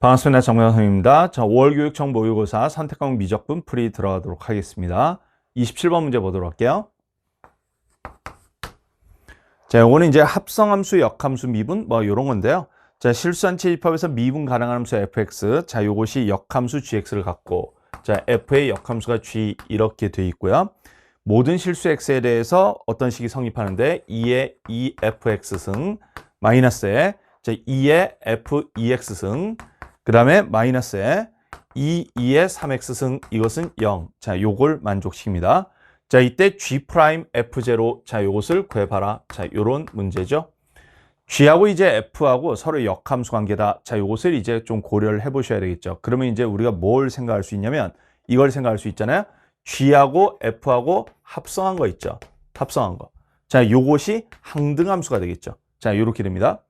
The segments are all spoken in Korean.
반갑습니다. 정명환 선생님입니다. 자, 5월 교육청 모의고사 선택 과목 미적분 풀이 들어가도록 하겠습니다. 27번 문제 보도록 할게요. 자, 요거는 이제 합성함수, 역함수, 미분 뭐 요런 건데요. 자, 실수한 채집합에서 미분 가능한 함수 fx. 자, 요것이 역함수 gx를 갖고 자, f의 역함수가 g 이렇게 돼 있고요. 모든 실수 x에 대해서 어떤 식이 성립하는데 2의 2fx승 마이너스에 자, 2의 f2x승 그 다음에 마이너스에 2의 3x승 이것은 0. 자, 요걸 만족시킵니다. 자, 이때 G'F0 자, 요것을 구해봐라. 자, 요런 문제죠. G하고 이제 F하고 서로 역함수 관계다. 자, 요것을 이제 좀 고려를 해 보셔야 되겠죠. 그러면 이제 우리가 뭘 생각할 수 있냐면 이걸 생각할 수 있잖아요. G하고 F하고 합성한 거 있죠. 합성한 거. 자, 요것이 항등함수가 되겠죠. 자, 요렇게 됩니다.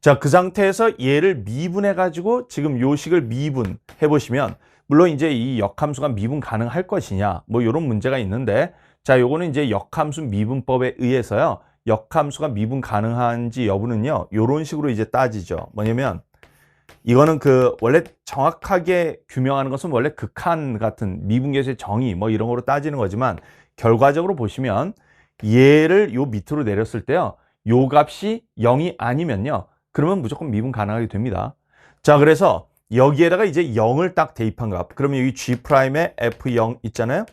자, 그 상태에서 얘를 미분해가지고 지금 요 식을 미분해 보시면 물론 이제 이 역함수가 미분 가능할 것이냐 뭐 이런 문제가 있는데 자, 요거는 이제 역함수 미분법에 의해서요. 역함수가 미분 가능한지 여부는요. 요런 식으로 이제 따지죠. 뭐냐면 이거는 그 원래 정확하게 규명하는 것은 원래 극한 같은 미분계수의 정의 뭐 이런 거로 따지는 거지만 결과적으로 보시면 얘를 요 밑으로 내렸을 때요. 요 값이 0이 아니면요. 그러면 무조건 미분 가능하게 됩니다. 자, 그래서 여기에다가 이제 0을 딱 대입한 값. 그러면 여기 G'의 F0 있잖아요.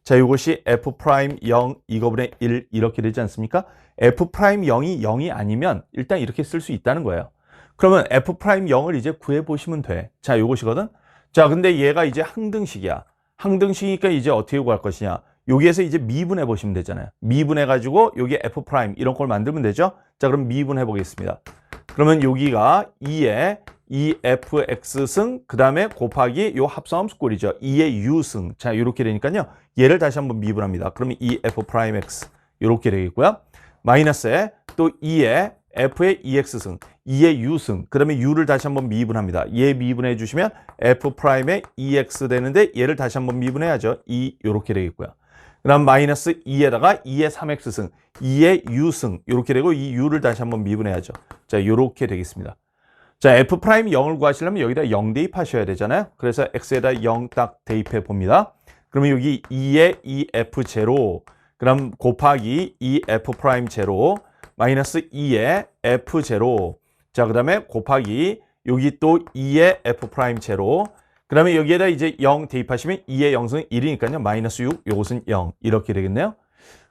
자, 이것이 F'0 이거분의 1 이렇게 되지 않습니까? F'0이 0이 아니면 일단 이렇게 쓸 수 있다는 거예요. 그러면 F'0을 이제 구해보시면 돼. 자, 요것이거든. 자, 근데 얘가 이제 항등식이야. 항등식이니까 이제 어떻게 구할 것이냐. 여기에서 이제 미분해 보시면 되잖아요. 미분해가지고 여기 F' 이런 걸 만들면 되죠. 자, 그럼 미분해 보겠습니다. 그러면 여기가 2의 2fx승 그 다음에 곱하기 요 합성함수 꼴이죠. 2의 u승. 자, 이렇게 되니까요. 얘를 다시 한번 미분합니다. 그러면 2f'x 이렇게 되겠고요. 마이너스에 또 2의 f의 2x승 2의 u승 그 다음에 u를 다시 한번 미분합니다. 얘 미분해 주시면 f'의 2x 되는데 얘를 다시 한번 미분해야죠. 2 이렇게 되겠고요. 그 다음 마이너스 2에다가 2의 3x승 2의 u승 이렇게 되고 이 u를 다시 한번 미분해야죠. 자, 이렇게 되겠습니다. 자, F'0을 구하시려면 여기다 0 대입하셔야 되잖아요. 그래서 x에다 0 딱 대입해 봅니다. 그러면 여기 2의 2f0 그럼 곱하기 2f'0 마이너스 2의 f0 자, 그 다음에 곱하기 여기 또 2의 f'0 그 다음에 여기에다 이제 0 대입하시면 2의 0승은 1이니까요. 마이너스 6 요것은 0 이렇게 되겠네요.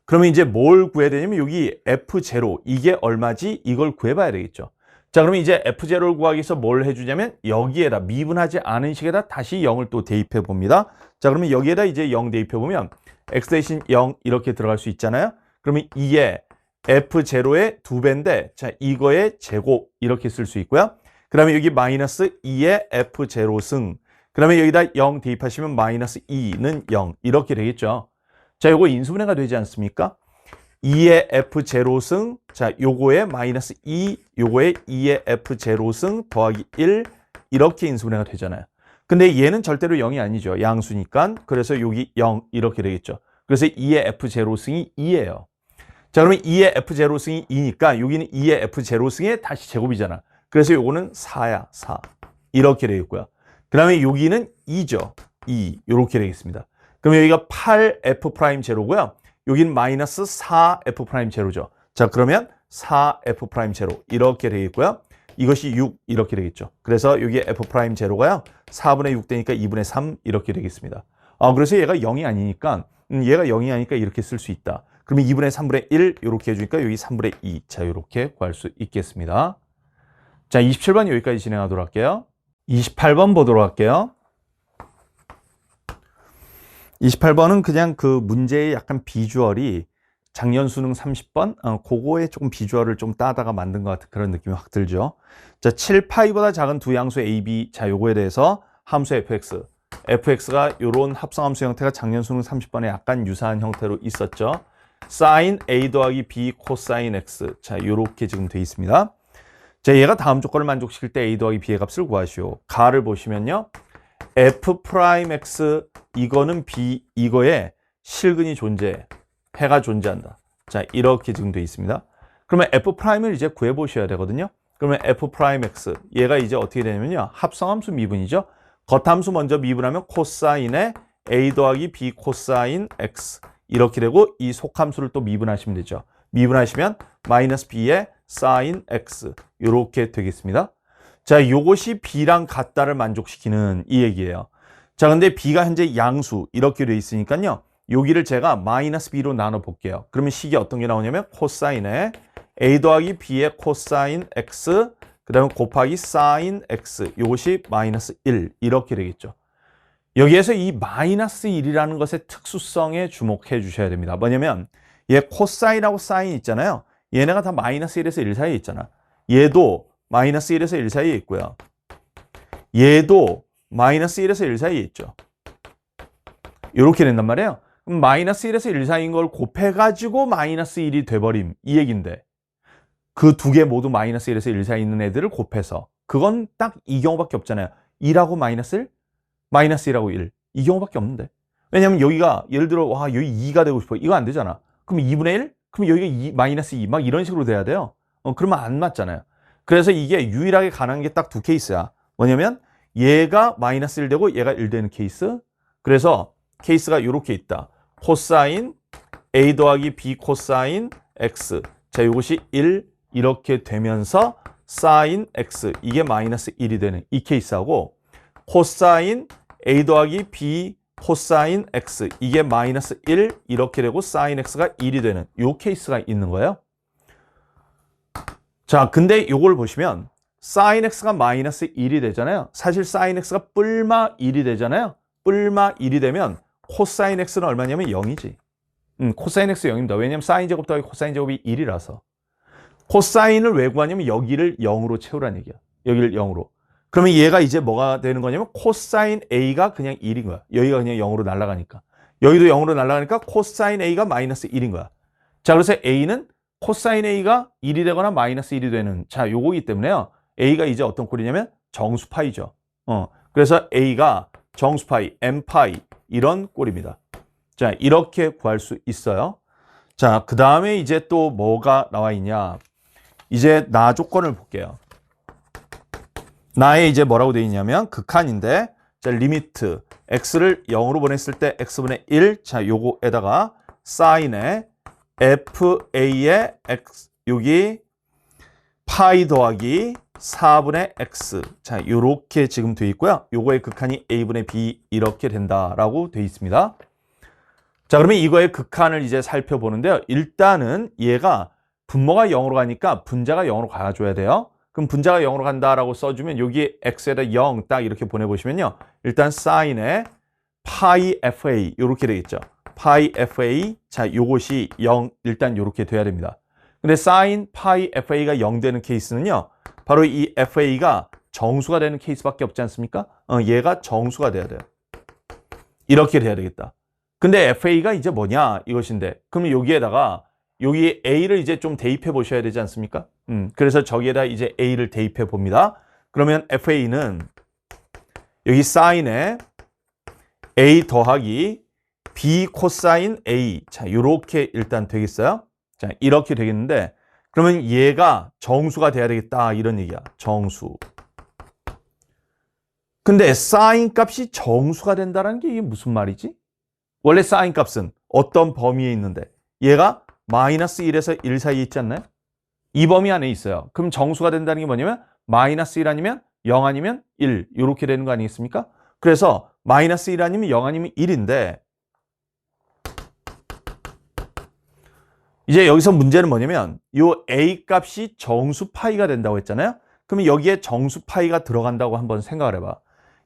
그러면 이제 뭘 구해야 되냐면 여기 F0 이게 얼마지? 이걸 구해봐야 되겠죠. 자, 그러면 이제 F0를 구하기 위해서 뭘 해주냐면 여기에다 미분하지 않은 식에다 다시 0을 또 대입해 봅니다. 자, 그러면 여기에다 이제 0 대입해 보면 x 대신 0 이렇게 들어갈 수 있잖아요. 그러면 2의 F0의 2배인데 자, 이거의 제곱 이렇게 쓸 수 있고요. 그 다음에 여기 마이너스 2의 F0승 그 다음에 여기다 0 대입하시면 마이너스 2는 0 이렇게 되겠죠. 자, 요거 인수분해가 되지 않습니까? 2의 F0승 자, 요거에 마이너스 2 요거에 2의 F0승 더하기 1 이렇게 인수분해가 되잖아요. 근데 얘는 절대로 0이 아니죠. 양수니까. 그래서 여기 0 이렇게 되겠죠. 그래서 2의 F0승이 2예요. 자, 그러면 2의 F0승이 2니까 여기는 2의 F0승의 다시 제곱이잖아. 그래서 요거는 4야. 4 이렇게 되겠고요. 그 다음에 여기는 2죠. 2 이렇게 되겠습니다. 그럼 여기가 8f'0고요. 여기는 마이너스 4f'0죠. 자, 그러면 4f'0 이렇게 되겠고요. 이것이 6 이렇게 되겠죠. 그래서 여기 f'0가요. 4분의 6 되니까 2분의 3 이렇게 되겠습니다. 그래서 얘가 0이 아니니까 얘가 0이 아니니까 이렇게 쓸 수 있다. 그러면 2분의 3분의 1 이렇게 해주니까 여기 3분의 2. 자, 이렇게 구할 수 있겠습니다. 자, 27번 여기까지 진행하도록 할게요. 28번 보도록 할게요. 28번은 그냥 그 문제의 약간 비주얼이 작년 수능 30번 그거에 조금 비주얼을 좀 따다가 만든 것 같은 그런 느낌이 확 들죠. 자, 7파이보다 작은 두 양수 A, B 자, 요거에 대해서 함수 fx fx가 요런 합성함수 형태가 작년 수능 30번에 약간 유사한 형태로 있었죠. sin A 더하기 B 코사인 X 자, 요렇게 지금 돼 있습니다. 자, 얘가 다음 조건을 만족시킬 때 A 더하기 B의 값을 구하시오. 가를 보시면요. F'X 이거는 B 이거에 실근이 존재해. 해가 존재한다. 자, 이렇게 지금 되어 있습니다. 그러면 F'을 이제 구해 보셔야 되거든요. 그러면 F'X 얘가 이제 어떻게 되냐면요. 합성함수 미분이죠. 겉함수 먼저 미분하면 코사인의 A 더하기 B 코사인 X 이렇게 되고 이 속함수를 또 미분하시면 되죠. 미분하시면 마이너스 B의 사인 X 이렇게 되겠습니다. 자, 요것이 B랑 같다를 만족시키는 이 얘기예요. 자, 근데 B가 현재 양수 이렇게 돼 있으니까요. 여기를 제가 마이너스 B로 나눠 볼게요. 그러면 식이 어떤 게 나오냐면 코사인의 A 더하기 B의 코사인 X 그 다음에 곱하기 사인 X 요것이 마이너스 1 이렇게 되겠죠. 여기에서 이 마이너스 1이라는 것의 특수성에 주목해 주셔야 됩니다. 뭐냐면 얘 코사인하고 사인 있잖아요. 얘네가 다 마이너스 1에서 1 사이에 있잖아. 얘도 마이너스 1에서 1 사이에 있고요. 얘도 마이너스 1에서 1 사이에 있죠. 이렇게 된단 말이에요. 그럼 마이너스 1에서 1 사이인 걸 곱해가지고 마이너스 1이 돼버림 이 얘기인데 그 두 개 모두 마이너스 1에서 1 사이에 있는 애들을 곱해서 그건 딱 이 경우밖에 없잖아요. 1하고 마이너스 1, 마이너스 1하고 1 이 경우밖에 없는데 왜냐면 여기가 예를 들어 와 여기 2가 되고 싶어 이거 안 되잖아. 그럼 2분의 1? 그럼 여기가 2, 마이너스 2 막 이런 식으로 돼야 돼요. 그러면 안 맞잖아요. 그래서 이게 유일하게 가능한 게 딱 두 케이스야. 뭐냐면 얘가 마이너스 1 되고 얘가 1 되는 케이스. 그래서 케이스가 이렇게 있다. 코사인 A 더하기 B 코사인 X 자 이것이 1 이렇게 되면서 사인 X 이게 마이너스 1이 되는 이 케이스하고 코사인 A 더하기 B 코사인 X 이게 마이너스 1 이렇게 되고 사인 X가 1이 되는 이 케이스가 있는 거예요. 자, 근데 이걸 보시면 사인 X가 마이너스 1이 되잖아요. 사실 사인 X가 뿔마 1이 되잖아요. 뿔마 1이 되면 코사인 X는 얼마냐면 0이지. 코사인 X 0입니다. 왜냐면 사인 제곱 더하기 코사인 제곱이 1이라서. 코사인을 왜 구하냐면 여기를 0으로 채우라는 얘기야. 여기를 0으로. 그러면 얘가 이제 뭐가 되는 거냐면 코사인 A가 그냥 1인 거야. 여기가 그냥 0으로 날아가니까. 여기도 0으로 날아가니까 코사인 A가 마이너스 1인 거야. 자, 그래서 A는 코사인 A가 1이 되거나 마이너스 1이 되는 자, 요거기 때문에요. A가 이제 어떤 꼴이냐면 정수파이죠. 그래서 A가 정수파이, M파이 이런 꼴입니다. 자, 이렇게 구할 수 있어요. 자, 그 다음에 이제 또 뭐가 나와 있냐. 이제 나 조건을 볼게요. 나에 이제 뭐라고 되어 있냐면 극한인데 자, 리미트 x를 0으로 보냈을 때 x분의 1 자, 요거에다가 사인의 fa의 x 여기 파이 더하기 4분의 x 자, 요렇게 지금 되어 있고요. 요거의 극한이 a분의 b 이렇게 된다라고 되어 있습니다. 자, 그러면 이거의 극한을 이제 살펴보는데요. 일단은 얘가 분모가 0으로 가니까 분자가 0으로 가줘야 돼요. 그럼 분자가 0으로 간다라고 써주면 여기 x에다 0 딱 이렇게 보내보시면요. 일단 사인의 파이 fa 이렇게 되겠죠. 파이 fa 자 요것이 0 일단 이렇게 돼야 됩니다. 근데 사인 파이 fa가 0 되는 케이스는요. 바로 이 fa가 정수가 되는 케이스밖에 없지 않습니까? 얘가 정수가 돼야 돼요. 이렇게 돼야 되겠다. 근데 fa가 이제 뭐냐 이것인데 그러면 여기에다가 여기 a를 이제 좀 대입해 보셔야 되지 않습니까? 그래서 저기에다 이제 a를 대입해 봅니다. 그러면 fa는 여기 사인에 a 더하기 b 코사인 a 자 이렇게 일단 되겠어요. 자 이렇게 되겠는데 그러면 얘가 정수가 돼야 되겠다 이런 얘기야. 정수. 근데 사인 값이 정수가 된다는 게 이게 무슨 말이지? 원래 사인 값은 어떤 범위에 있는데 얘가 마이너스 1에서 1 사이에 있지 않나요? 이 범위 안에 있어요. 그럼 정수가 된다는 게 뭐냐면 마이너스 1 아니면 0 아니면 1 이렇게 되는 거 아니겠습니까? 그래서 마이너스 1 아니면 0 아니면 1인데 이제 여기서 문제는 뭐냐면 요 a 값이 정수 파이가 된다고 했잖아요. 그러면 여기에 정수 파이가 들어간다고 한번 생각을 해봐.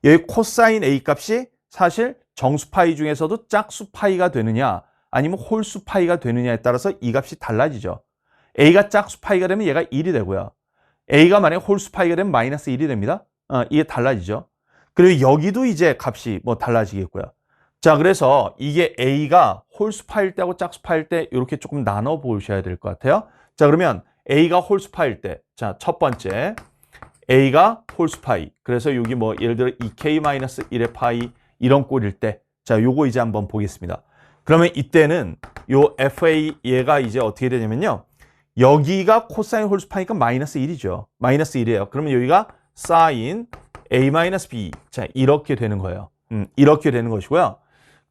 여기 코사인 a 값이 사실 정수 파이 중에서도 짝수 파이가 되느냐 아니면 홀수 파이가 되느냐에 따라서 이 값이 달라지죠. a가 짝수 파이가 되면 얘가 1이 되고요. a가 만약에 홀수 파이가 되면 마이너스 1이 됩니다. 이게 달라지죠. 그리고 여기도 이제 값이 뭐 달라지겠고요. 자, 그래서 이게 a가 홀수 파일 때하고 짝수 파일 때 이렇게 조금 나눠 보셔야 될 것 같아요. 자, 그러면 a가 홀수 파일 때, 자, 첫 번째 a가 홀수 파이. 그래서 여기 뭐 예를 들어 2k-1의 파이 이런 꼴일 때, 자, 요거 이제 한번 보겠습니다. 그러면 이때는 요 fa 얘가 이제 어떻게 되냐면요. 여기가 코사인 홀수파니까 마이너스 1이죠. 마이너스 1이에요. 그러면 여기가 사인 A 마이너스 B. 자, 이렇게 되는 거예요. 이렇게 되는 것이고요.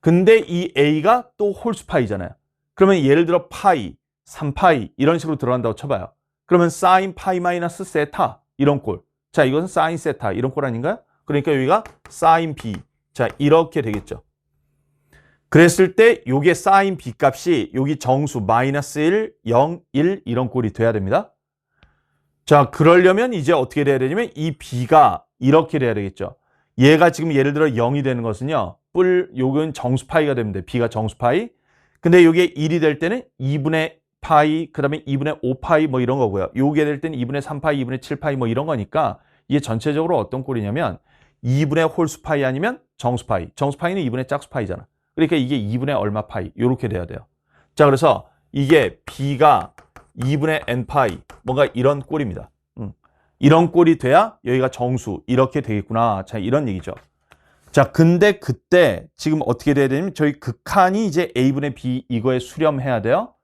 근데 이 A가 또 홀수파이잖아요. 그러면 예를 들어 파이, 3파이 이런 식으로 들어간다고 쳐봐요. 그러면 사인 파이 마이너스 세타 이런 꼴. 자, 이것은 사인 세타 이런 꼴 아닌가요? 그러니까 여기가 사인 B. 자, 이렇게 되겠죠. 그랬을 때 요게 사인 B 값이 여기 정수 마이너스 1, 0, 1 이런 꼴이 돼야 됩니다. 자, 그러려면 이제 어떻게 돼야 되냐면 이 B가 이렇게 돼야 되겠죠. 얘가 지금 예를 들어 0이 되는 것은요. 요건 정수파이가 됩니다. B가 정수파이. 근데 요게 1이 될 때는 2분의 파이, 그 다음에 2분의 5파이 뭐 이런 거고요. 요게 될 때는 2분의 3파이, 2분의 7파이 뭐 이런 거니까 이게 전체적으로 어떤 꼴이냐면 2분의 홀수파이 아니면 정수파이. 정수파이는 2분의 짝수파이잖아. 그러니까 이게 2분의 얼마 파이 이렇게 돼야 돼요. 자, 그래서 이게 B가 2분의 n파이 뭔가 이런 꼴입니다. 이런 꼴이 돼야 여기가 정수 이렇게 되겠구나. 자, 이런 얘기죠. 자, 근데 그때 지금 어떻게 돼야 되냐면 저희 극한이 이제 A분의 B 이거에 수렴해야 돼요.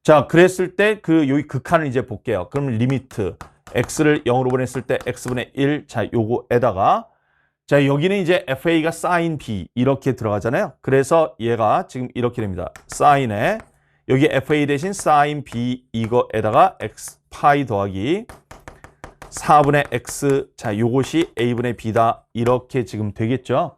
자, 그랬을 때 여기 극한을 이제 볼게요. 그럼 리미트 x를 0으로 보냈을 때 x분의 1. 자, 요거에다가 자, 여기는 이제 FA가 sin B 이렇게 들어가잖아요. 그래서 얘가 지금 이렇게 됩니다. sin에 여기 FA 대신 sin B 이거에다가 x 파이 더하기 4분의 x. 자, 요것이 A분의 B다. 이렇게 지금 되겠죠.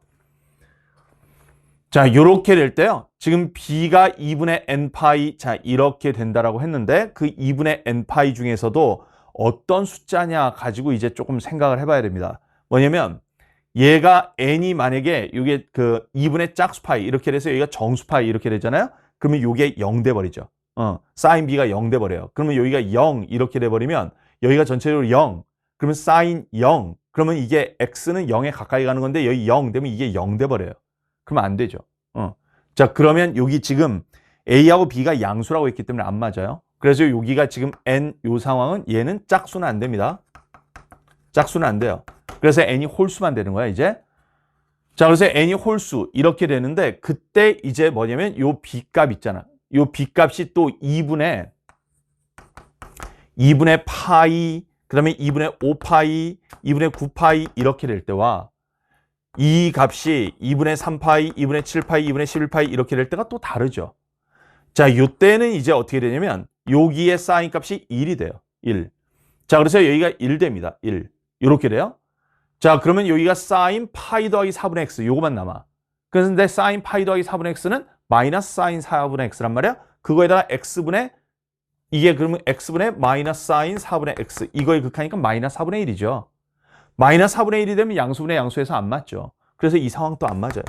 자, 요렇게 될 때요. 지금 B가 2분의 n파이. 자, 이렇게 된다라고 했는데 그 2분의 n파이 중에서도 어떤 숫자냐 가지고 이제 조금 생각을 해봐야 됩니다. 뭐냐면 얘가 n이 만약에 이게 2분의 짝수파이 이렇게 돼서 여기가 정수파이 이렇게 되잖아요. 그러면 이게 0 돼 버리죠. sin b가 0 돼 버려요. 그러면 여기가 0 이렇게 돼 버리면 여기가 전체적으로 0. 그러면 sin 0. 그러면 이게 x는 0에 가까이 가는 건데 여기 0 되면 이게 0 돼 버려요. 그러면 안 되죠. 자, 그러면 여기 지금 A하고 B가 양수라고 했기 때문에 안 맞아요. 그래서 여기가 지금 n 요 상황은 얘는 짝수는 안 됩니다. 짝수는 안 돼요. 그래서 n이 홀수만 되는 거야, 이제. 자, 그래서 n이 홀수 이렇게 되는데 그때 이제 뭐냐면 요 B 값 있잖아. 요 B 값이 또 2분의 파이, 그다음에 2분의 5파이, 2분의 9파이 이렇게 될 때와 이 값이 2분의 3파이, 2분의 7파이, 2분의 11파이 이렇게 될 때가 또 다르죠. 자, 요때는 이제 어떻게 되냐면 여기에 사인 값이 1이 돼요. 1. 자, 그래서 여기가 1 됩니다. 1. 이렇게 돼요. 자, 그러면 여기가 사인 파이 더하기 4분의 x 요거만 남아. 그런데 사인 파이 더하기 4분의 x는 마이너스 사인 4분의 x란 말이야. 그거에다가 x분의 이게 그러면 x분의 마이너스 사인 4분의 x 이거의 극하니까 마이너스 4분의 1이죠. 마이너스 4분의 1이 되면 양수분의 양수에서 안 맞죠. 그래서 이 상황 또 안 맞아요.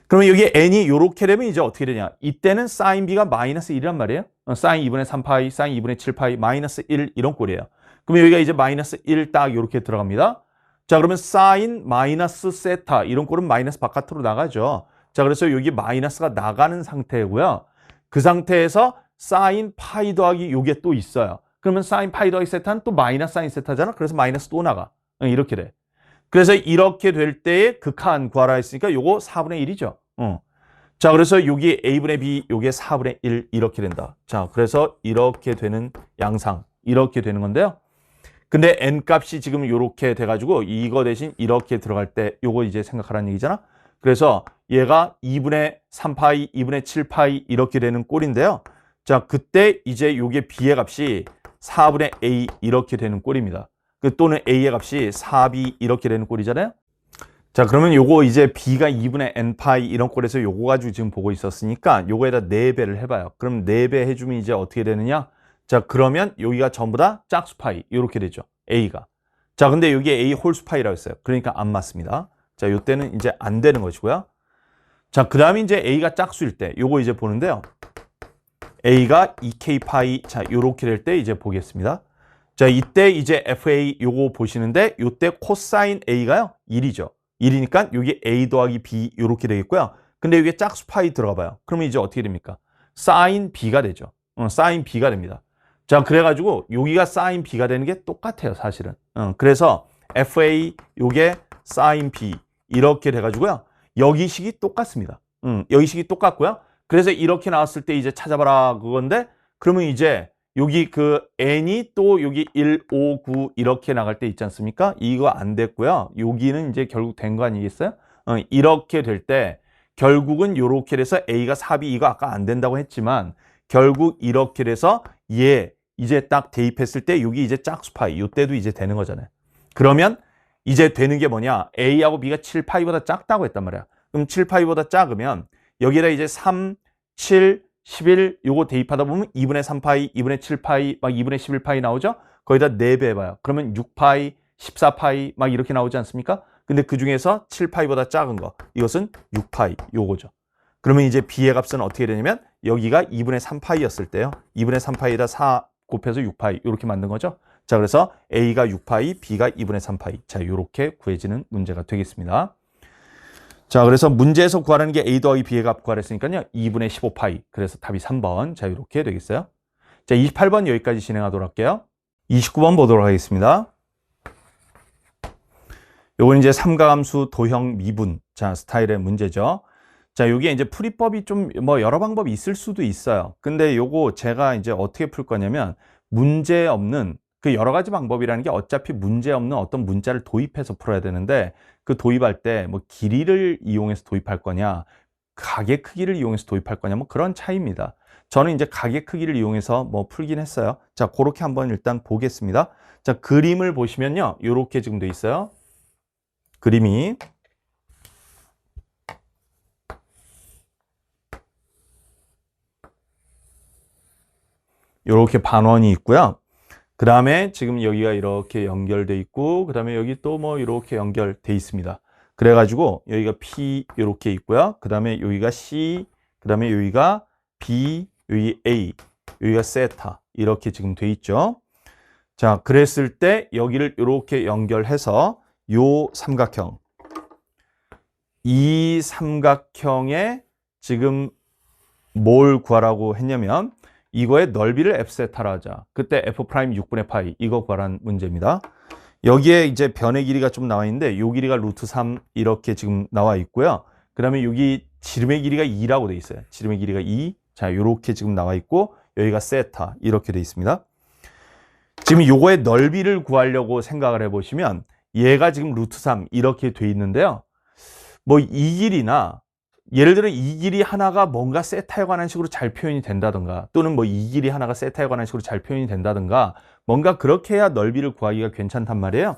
그러면 여기 n이 이렇게 되면 이제 어떻게 되냐. 이때는 sin b가 마이너스 1이란 말이에요. sin 2분의 3파이, sin 2분의 7파이, 마이너스 1 이런 꼴이에요. 그러면 여기가 이제 마이너스 1 딱 이렇게 들어갑니다. 자, 그러면 sin 마이너스 세타 이런 꼴은 마이너스 바깥으로 나가죠. 자, 그래서 여기 마이너스가 나가는 상태고요. 그 상태에서 sin 파이 더하기 요게 또 있어요. 그러면 sin 파이 더하기 세타는 또 마이너스 sin 세타잖아. 그래서 마이너스 또 나가. 이렇게 돼. 그래서 이렇게 될 때의 극한 구하라 했으니까 요거 4분의 1이죠. 자, 그래서 여기 A분의 B 요게 4분의 1 이렇게 된다. 자, 그래서 이렇게 되는 양상 이렇게 되는 건데요. 근데 n 값이 지금 요렇게 돼가지고 이거 대신 이렇게 들어갈 때 요거 이제 생각하라는 얘기잖아. 그래서 얘가 2분의 3파이, 2분의 7파이 이렇게 되는 꼴인데요. 자, 그때 이제 요게 B의 값이 4분의 A 이렇게 되는 꼴입니다. 또는 A의 값이 4B 이렇게 되는 꼴이잖아요. 자, 그러면 요거 이제 B가 2분의 n파이 이런 꼴에서 요거 가지고 지금 보고 있었으니까 요거에다 4배를 해봐요. 그럼 4배 해주면 이제 어떻게 되느냐? 자, 그러면 여기가 전부 다 짝수파이 이렇게 되죠. A가. 자, 근데 여기 A 홀수파이라고 했어요. 그러니까 안 맞습니다. 자, 요때는 이제 안 되는 것이고요. 자, 그 다음에 이제 A가 짝수일 때 요거 이제 보는데요. A가 2K파이, 자, 요렇게 될 때 이제 보겠습니다. 자, 이때 이제 FA 요거 보시는데 요때 코사인 A가요 1이죠. 1이니까 여기 A 더하기 B 요렇게 되겠고요. 근데 여기에 짝수파이 들어가 봐요. 그러면 이제 어떻게 됩니까? 사인 B가 되죠. 사인 B가 됩니다. 자, 그래가지고 여기가 사인 B가 되는 게 똑같아요, 사실은. 그래서 FA 요게 사인 B 이렇게 돼가지고요. 여기 식이 똑같습니다. 여기 식이 똑같고요. 그래서 이렇게 나왔을 때 이제 찾아봐라 그건데 그러면 이제 여기 그 n이 또 여기 1, 5, 9 이렇게 나갈 때 있지 않습니까? 이거 안 됐고요. 여기는 이제 결국 된 거 아니겠어요? 이렇게 될 때 결국은 요렇게 돼서 a가 4b 이거 아까 안 된다고 했지만 결국 이렇게 돼서 얘 이제 딱 대입했을 때 여기 이제 짝수 파이 요때도 이제 되는 거잖아요. 그러면 이제 되는 게 뭐냐? a하고 b가 7파이보다 작다고 했단 말이야. 그럼 7파이보다 작으면 여기다 이제 3, 7, 11 요거 대입하다 보면 2분의 3파이, 2분의 7파이, 막 2분의 11파이 나오죠? 거기다 4배 해봐요. 그러면 6파이, 14파이 막 이렇게 나오지 않습니까? 근데 그 중에서 7파이보다 작은 거 이것은 6파이 요거죠. 그러면 이제 b의 값은 어떻게 되냐면 여기가 2분의 3파이였을 때요. 2분의 3파이에다 4 곱해서 6파이 이렇게 만든 거죠. 자, 그래서 a가 6파이, b가 2분의 3파이. 자, 이렇게 구해지는 문제가 되겠습니다. 자, 그래서 문제에서 구하라는 게 a 더하기 b의 값 구하랬으니까요. 2분의 15파이. 그래서 답이 3번. 자, 이렇게 되겠어요. 자, 28번 여기까지 진행하도록 할게요. 29번 보도록 하겠습니다. 요건 이제 삼가함수 도형 미분. 자, 스타일의 문제죠. 자, 여기에 이제 풀이법이 좀 뭐 여러 방법이 있을 수도 있어요. 근데 요거 제가 이제 어떻게 풀 거냐면 문제 없는 그 여러 가지 방법이라는 게 어차피 문제 없는 어떤 문자를 도입해서 풀어야 되는데 그 도입할 때 뭐 길이를 이용해서 도입할 거냐, 가계 크기를 이용해서 도입할 거냐 뭐 그런 차이입니다. 저는 이제 가계 크기를 이용해서 뭐 풀긴 했어요. 자, 그렇게 한번 일단 보겠습니다. 자, 그림을 보시면요. 요렇게 지금 돼 있어요. 그림이 요렇게 반원이 있고요. 그 다음에 지금 여기가 이렇게 연결돼 있고 그 다음에 여기 또 뭐 이렇게 연결돼 있습니다. 그래가지고 여기가 P 이렇게 있고요. 그 다음에 여기가 C, 그 다음에 여기가 B, 여기 A, 여기가 세타 이렇게 지금 돼 있죠. 자, 그랬을 때 여기를 이렇게 연결해서 요 삼각형, 이 삼각형에 지금 뭘 구하라고 했냐면 이거의 넓이를 f세타라 하자. 그때 f 프라임 6분의 파이 이거 구하라는 문제입니다. 여기에 이제 변의 길이가 좀 나와 있는데 요 길이가 루트 3 이렇게 지금 나와 있고요. 그 다음에 여기 지름의 길이가 2라고 돼 있어요. 지름의 길이가 2. 자, 요렇게 지금 나와 있고 여기가 세타 이렇게 돼 있습니다. 지금 요거의 넓이를 구하려고 생각을 해보시면 얘가 지금 루트 3 이렇게 돼 있는데요. 뭐 이 길이나 예를 들어 이 길이 하나가 뭔가 세타에 관한 식으로 잘 표현이 된다든가 또는 뭐 이 길이 하나가 세타에 관한 식으로 잘 표현이 된다든가 뭔가 그렇게 해야 넓이를 구하기가 괜찮단 말이에요.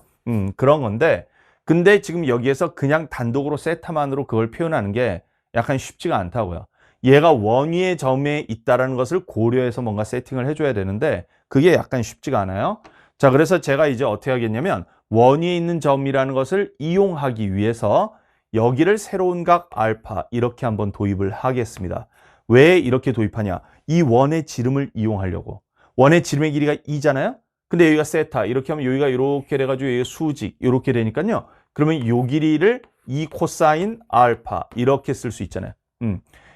그런 건데 근데 지금 여기에서 그냥 단독으로 세타만으로 그걸 표현하는 게 약간 쉽지가 않다고요. 얘가 원위의 점에 있다라는 것을 고려해서 뭔가 세팅을 해줘야 되는데 그게 약간 쉽지가 않아요. 자, 그래서 제가 이제 어떻게 하겠냐면 원위에 있는 점이라는 것을 이용하기 위해서 여기를 새로운 각 알파 이렇게 한번 도입을 하겠습니다. 왜 이렇게 도입하냐? 이 원의 지름을 이용하려고. 원의 지름의 길이가 2잖아요? 근데 여기가 세타 이렇게 하면 여기가 이렇게 돼가지고 여기가 수직 이렇게 되니까요. 그러면 요 길이를 2 코사인 알파 이렇게 쓸 수 있잖아요.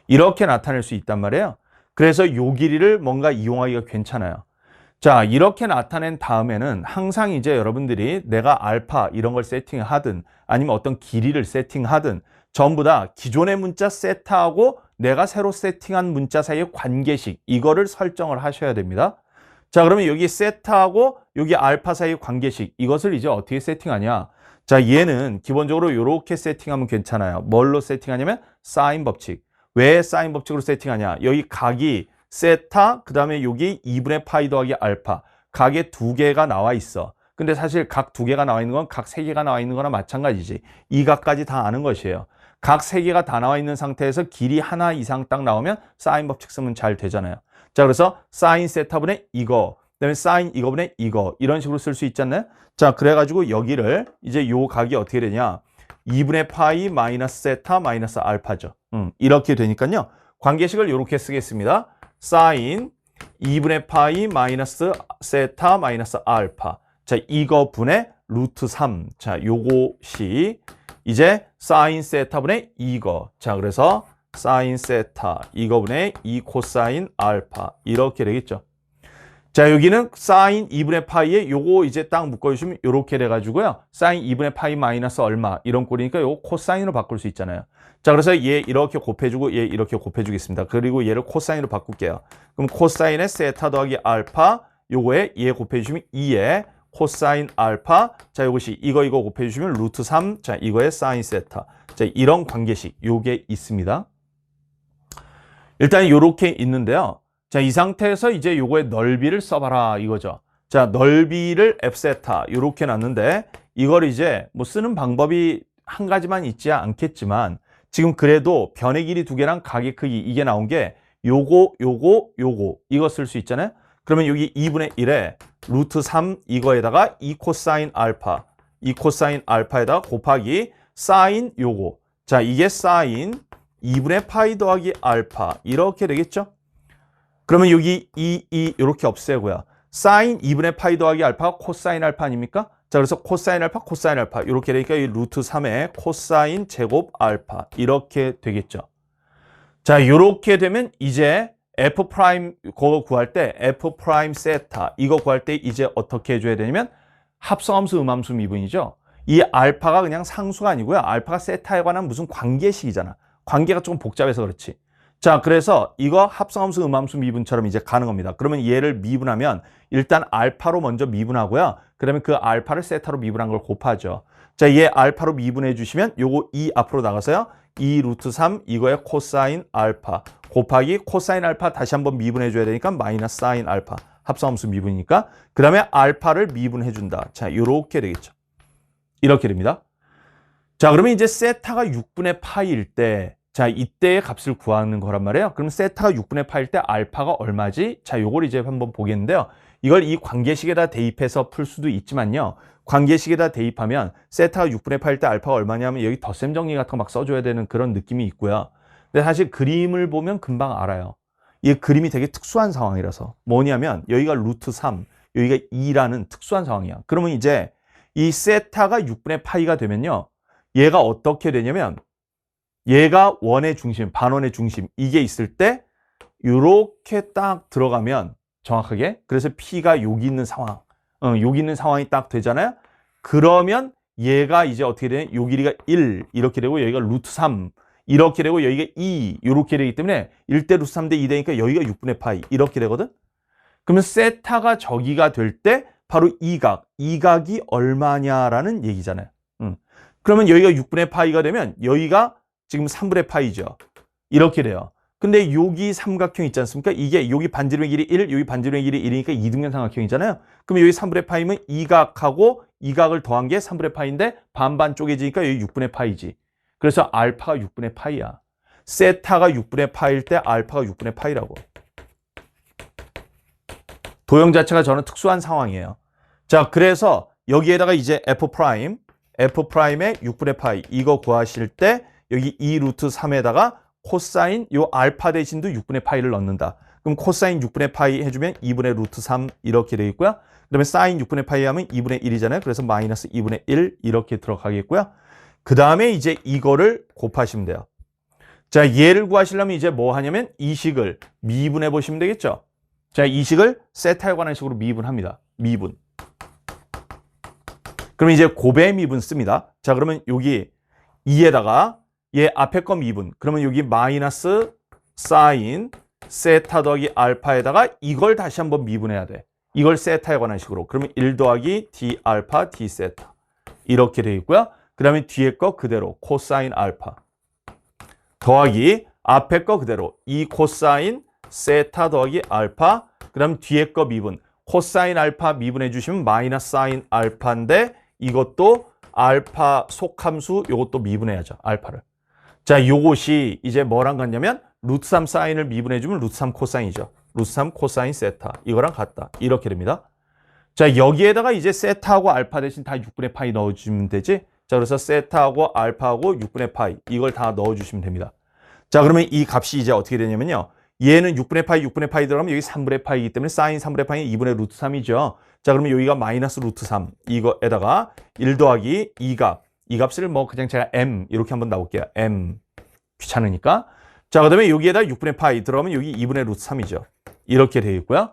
이렇게 나타낼 수 있단 말이에요. 그래서 요 길이를 뭔가 이용하기가 괜찮아요. 자, 이렇게 나타낸 다음에는 항상 이제 여러분들이 내가 알파 이런 걸 세팅하든 아니면 어떤 길이를 세팅하든 전부 다 기존의 문자 세타하고 내가 새로 세팅한 문자 사이의 관계식 이거를 설정을 하셔야 됩니다. 자, 그러면 여기 세타하고 여기 알파 사이의 관계식 이것을 이제 어떻게 세팅하냐? 자, 얘는 기본적으로 이렇게 세팅하면 괜찮아요. 뭘로 세팅하냐면 사인 법칙. 왜 사인 법칙으로 세팅하냐? 여기 각이 세타, 그 다음에 여기 2분의 파이 더하기 알파. 각에 두 개가 나와 있어. 근데 사실 각 두 개가 나와 있는 건 각 세 개가 나와 있는 거나 마찬가지지. 이 각까지 다 아는 것이에요. 각 세 개가 다 나와 있는 상태에서 길이 하나 이상 딱 나오면 사인 법칙 쓰면 잘 되잖아요. 자, 그래서 사인 세타분의 이거, 그 다음에 사인 이거분의 이거 이런 식으로 쓸 수 있지 않나요? 자, 그래가지고 여기를 이제 요 각이 어떻게 되냐? 2분의 파이 마이너스 세타 마이너스 알파죠. 이렇게 되니까요. 관계식을 이렇게 쓰겠습니다. 사인 2분의 파이 마이너스 세타 마이너스 알파. 자, 이거 분의 루트 3. 자, 요것이 이제 사인 세타 분의 이거. 자, 그래서 사인 세타 이거 분의 2 코사인 알파. 이렇게 되겠죠. 자, 여기는 사인 2분의 파이에 요거 이제 딱 묶어주시면 요렇게 돼가지고요. 사인 2분의 파이 마이너스 얼마 이런 꼴이니까 요거 코사인으로 바꿀 수 있잖아요. 자, 그래서 얘 이렇게 곱해주고 얘 이렇게 곱해주겠습니다. 그리고 얘를 코사인으로 바꿀게요. 그럼 코사인의 세타 더하기 알파 요거에 얘 곱해주시면 2에 코사인 알파. 자, 요것이 이거 곱해주시면 루트 3. 자, 이거의 사인 세타. 자, 이런 관계식 요게 있습니다. 일단 요렇게 있는데요. 자, 이 상태에서 이제 요거의 넓이를 써봐라 이거죠. 자, 넓이를 f세타 요렇게 놨는데 이걸 이제 뭐 쓰는 방법이 한 가지만 있지 않겠지만 지금 그래도 변의 길이 두 개랑 각의 크기 이게 나온 게 요거 이거 쓸 수 있잖아요. 그러면 여기 2분의 1에 루트 3 이거에다가 2 코사인 알파 2 코사인 알파에다가 곱하기 사인 요거. 자, 이게 사인 2분의 파이 더하기 알파 이렇게 되겠죠. 그러면 여기 이렇게 없애고요. 사인 2분의 파이 더하기 알파가 코사인 알파 아닙니까? 자, 그래서 코사인 알파 이렇게 되니까 이 루트 3의 코사인 제곱 알파 이렇게 되겠죠. 자, 이렇게 되면 이제 f 프라임 그거 구할 때 f 프라임 세타 이거 구할 때 이제 어떻게 해줘야 되냐면 합성함수 음함수 미분이죠. 이 알파가 그냥 상수가 아니고요. 알파가 세타에 관한 무슨 관계식이잖아. 관계가 조금 복잡해서 그렇지. 자, 그래서 이거 합성함수 음함수 미분처럼 이제 가는 겁니다. 그러면 얘를 미분하면 일단 알파로 먼저 미분하고요. 그다음에 그 알파를 세타로 미분한 걸 곱하죠. 자, 얘 알파로 미분해 주시면 요거 2 앞으로 나가서요. 2 루트 3 이거의 코사인 알파 곱하기 코사인 알파 다시 한번 미분해 줘야 되니까 마이너스 사인 알파 합성함수 미분이니까 그 다음에 알파를 미분해 준다. 자, 요렇게 되겠죠. 이렇게 됩니다. 자, 그러면 이제 세타가 6분의 파이일 때 자, 이때의 값을 구하는 거란 말이에요. 그럼 세타가 6분의 파일 때 알파가 얼마지? 자, 요걸 이제 한번 보겠는데요. 이걸 이 관계식에다 대입해서 풀 수도 있지만요. 관계식에다 대입하면 세타가 6분의 파일 때 알파가 얼마냐면 여기 덧셈 정리 같은 거 막 써줘야 되는 그런 느낌이 있고요. 근데 사실 그림을 보면 금방 알아요. 이 그림이 되게 특수한 상황이라서 뭐냐면 여기가 루트 3, 여기가 2라는 특수한 상황이야. 그러면 이제 이 세타가 6분의 파이가 되면요. 얘가 어떻게 되냐면 얘가 원의 중심, 반원의 중심 이게 있을 때 이렇게 딱 들어가면 정확하게 그래서 P가 여기 있는 상황, 여기 있는 상황이 딱 되잖아요. 그러면 얘가 이제 어떻게 되냐? 요 길이가 1 이렇게 되고 여기가 루트 3 이렇게 되고 여기가 2 이렇게 되기 때문에 1대 루트 3대 2 되니까 여기가 6분의 파이 이렇게 되거든. 그러면 세타가 저기가 될 때 바로 이각이 얼마냐라는 얘기잖아요. 그러면 여기가 6분의 파이가 되면 여기가 지금 3분의 파이죠. 이렇게 돼요. 근데 여기 삼각형 있지 않습니까? 이게 여기 반지름의 길이 1, 여기 반지름의 길이 1이니까 이등변 삼각형이잖아요. 그럼 여기 3분의 파이면 이각하고 이각을 더한 게 3분의 파이인데 반반 쪼개지니까 여기 6분의 파이지. 그래서 알파가 6분의 파이야. 세타가 6분의 파이일 때 알파가 6분의 파이라고. 도형 자체가 저는 특수한 상황이에요. 자, 그래서 여기에다가 이제 F'의 6분의 파이 이거 구하실 때 여기 2 루트 3에다가 코사인 요 알파 대신도 6분의 파이를 넣는다. 그럼 코사인 6분의 파이 해주면 2분의 루트 3 이렇게 되겠고요. 그 다음에 사인 6분의 파이 하면 2분의 1이잖아요. 그래서 마이너스 2분의 1 이렇게 들어가겠고요. 그 다음에 이제 이거를 곱하시면 돼요. 자, 얘를 구하시려면 이제 뭐 하냐면 이 식을 미분해 보시면 되겠죠. 자, 이 식을 세타에 관한 식으로 미분합니다. 미분. 그럼 이제 곱의 미분 씁니다. 자, 그러면 여기 2에다가 얘 앞에 거 미분. 그러면 여기 마이너스 사인 세타 더하기 알파에다가 이걸 다시 한번 미분해야 돼. 이걸 세타에 관한 식으로. 그러면 1 더하기 d 알파 d 세타. 이렇게 되어 있고요. 그 다음에 뒤에 거 그대로 코사인 알파. 더하기 앞에 거 그대로 2 코사인 세타 더하기 알파. 그 다음 뒤에 거 미분. 코사인 알파 미분해 주시면 마이너스 사인 알파인데 이것도 알파 속함수 요것도 미분해야죠. 알파를. 자, 요것이 이제 뭐랑 같냐면 루트 3 사인을 미분해 주면 루트 3 코사인이죠. 루트 3 코사인 세타. 이거랑 같다. 이렇게 됩니다. 자, 여기에다가 이제 세타하고 알파 대신 다 6분의 파이 넣어주면 되지. 자, 그래서 세타하고 알파하고 6분의 파이 이걸 다 넣어주시면 됩니다. 자, 그러면 이 값이 이제 어떻게 되냐면요. 얘는 6분의 파이 들어가면 여기 3분의 파이이기 때문에 사인 3분의 파이는 2분의 루트 3이죠. 자, 그러면 여기가 마이너스 루트 3 이거에다가 1 더하기 2값 이 값을 뭐 그냥 제가 m 이렇게 한번 나올게요. m 귀찮으니까. 자, 그 다음에 여기에다 6분의 파이 들어가면 여기 2분의 루트 3이죠. 이렇게 되어 있고요.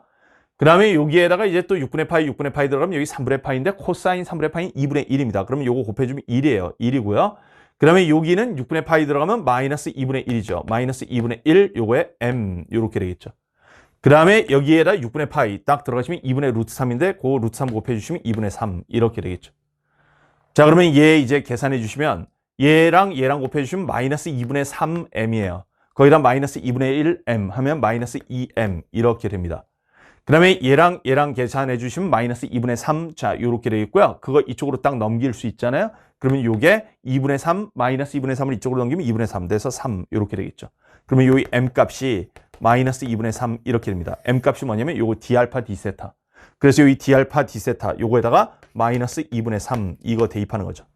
그 다음에 여기에다가 이제 또 6분의 파이 들어가면 여기 3분의 파이인데 코사인 3분의 파이 2분의 1입니다. 그러면 요거 곱해주면 1이에요. 1이고요. 그 다음에 여기는 6분의 파이 들어가면 마이너스 2분의 1이죠. 마이너스 2분의 1 요거에 m 요렇게 되겠죠. 그 다음에 여기에다 6분의 파이 딱 들어가시면 2분의 루트 3인데 그 루트 3 곱해주시면 2분의 3 이렇게 되겠죠. 자 그러면 얘 이제 계산해 주시면 얘랑 곱해주시면 마이너스 2분의 3m이에요. 거기다 마이너스 2분의 1m 하면 마이너스 2m 이렇게 됩니다. 그 다음에 얘랑 계산해 주시면 마이너스 2분의 3 자 요렇게 되겠고요. 그거 이쪽으로 딱 넘길 수 있잖아요. 그러면 요게 2분의 3 마이너스 2분의 3을 이쪽으로 넘기면 2분의 3 돼서 3 요렇게 되겠죠. 그러면 요 m 값이 마이너스 2분의 3 이렇게 됩니다. m 값이 뭐냐면 요거 d알파 d세타. 그래서 여기 d알파 d세타 요거에다가 마이너스 2분의 3 이거 대입하는 거죠.